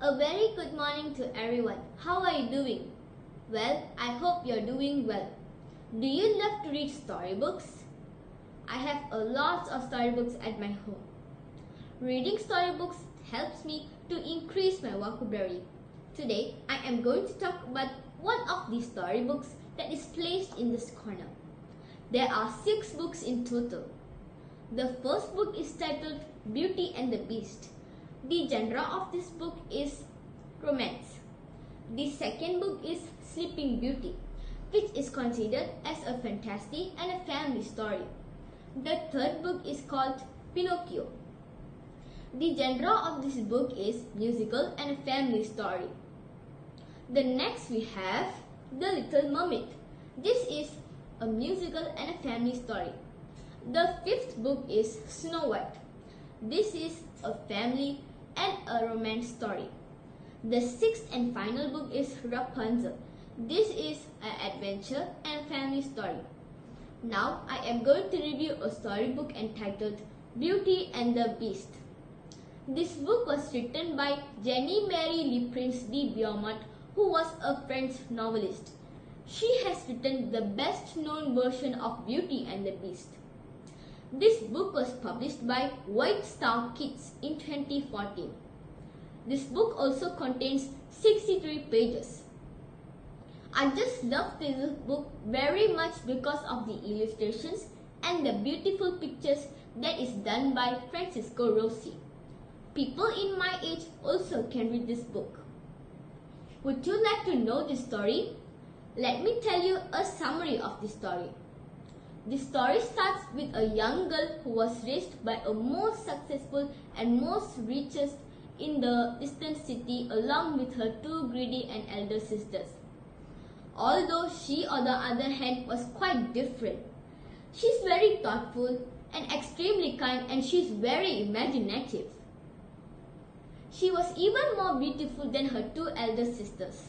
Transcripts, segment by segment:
A very good morning to everyone. How are you doing? Well, I hope you're doing well. Do you love to read storybooks? I have a lot of storybooks at my home. Reading storybooks helps me to increase my vocabulary. Today, I am going to talk about one of these storybooks that is placed in this corner. There are 6 books in total. The first book is titled Beauty and the Beast. The genre of this book is romance. The second book is Sleeping Beauty, which is considered as a fantasy and a family story. The third book is called Pinocchio. The genre of this book is musical and a family story. The next we have The Little Mermaid. This is a musical and a family story. The fifth book is Snow White. This is a family and a romance story. The sixth and final book is Rapunzel. This is an adventure and a family story. Now I am going to review a storybook entitled Beauty and the Beast. This book was written by Jenny Mary Lee Prince de Beaumont, who was a French novelist. She has written the best known version of Beauty and the Beast. This book was published by White Star Kids in 2014. This book also contains 63 pages. I just love this book very much because of the illustrations and the beautiful pictures that is done by Francisco Rossi. People in my age also can read this book. Would you like to know this story? Let me tell you a summary of the story. The story starts with a young girl who was raised by a most successful and most richest in the distant city along with her 2 greedy and elder sisters. Although she on the other hand was quite different. She's very thoughtful and extremely kind, and she's very imaginative. She was even more beautiful than her 2 elder sisters.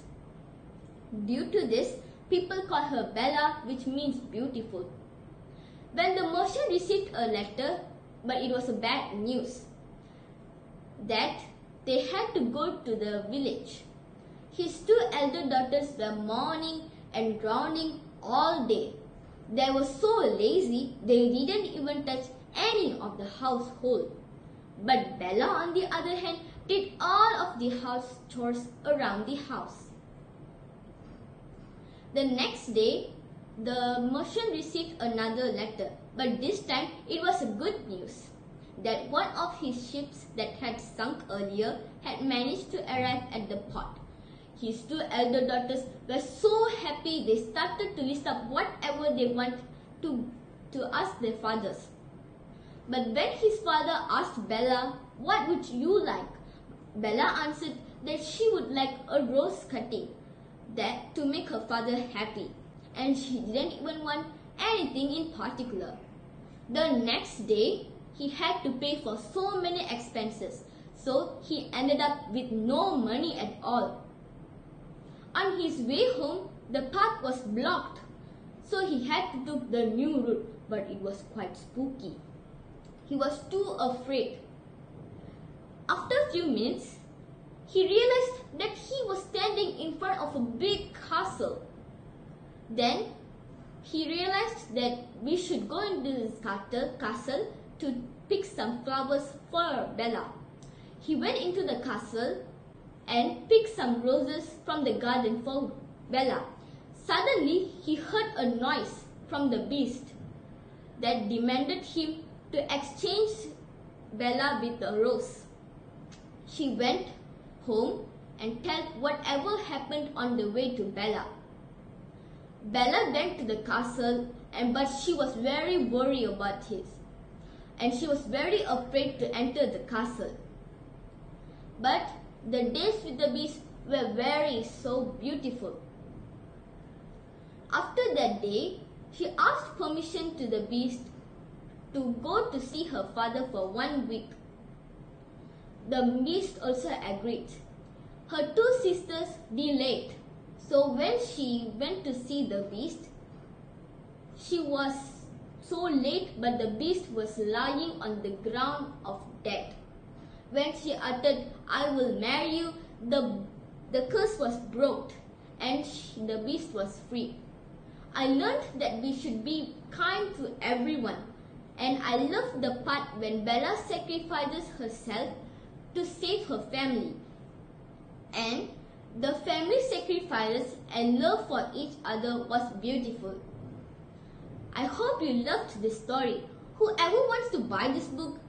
Due to this, people call her Bella, which means beautiful. When the merchant received a letter, but it was a bad news, that they had to go to the village. His 2 elder daughters were mourning and drowning all day. They were so lazy, they didn't even touch any of the household. But Bella, on the other hand, did all of the house chores around the house. The next day, the merchant received another letter, but this time it was a good news that one of his ships that had sunk earlier had managed to arrive at the port. His 2 elder daughters were so happy they started to list up whatever they want to ask their fathers. But when his father asked Bella, "What would you like?" Bella answered that she would like a rose cutting, that to make her father happy, and she didn't even want anything in particular. The next day, he had to pay for so many expenses, so he ended up with no money at all. On his way home, the path was blocked, so he had to take the new route, but it was quite spooky. He was too afraid. After a few minutes, he realized that he was standing in front of a big castle. Then, he realized that we should go into this castle to pick some flowers for Bella. He went into the castle and picked some roses from the garden for Bella. Suddenly, he heard a noise from the beast that demanded him to exchange Bella with a rose. She went home and told whatever happened on the way to Bella. Bella went to the castle, but she was very worried about it, and she was very afraid to enter the castle. But the days with the beast were so beautiful. After that day, she asked permission to the beast to go to see her father for 1 week. The beast also agreed. Her 2 sisters delayed. So when she went to see the beast, she was so late, but the beast was lying on the ground of death. When she uttered, "I will marry you," the curse was broke and the beast was free. I learned that we should be kind to everyone, and I loved the part when Bella sacrifices herself to save her family. And the family sacrifices and love for each other was beautiful. I hope you loved this story. Whoever wants to buy this book,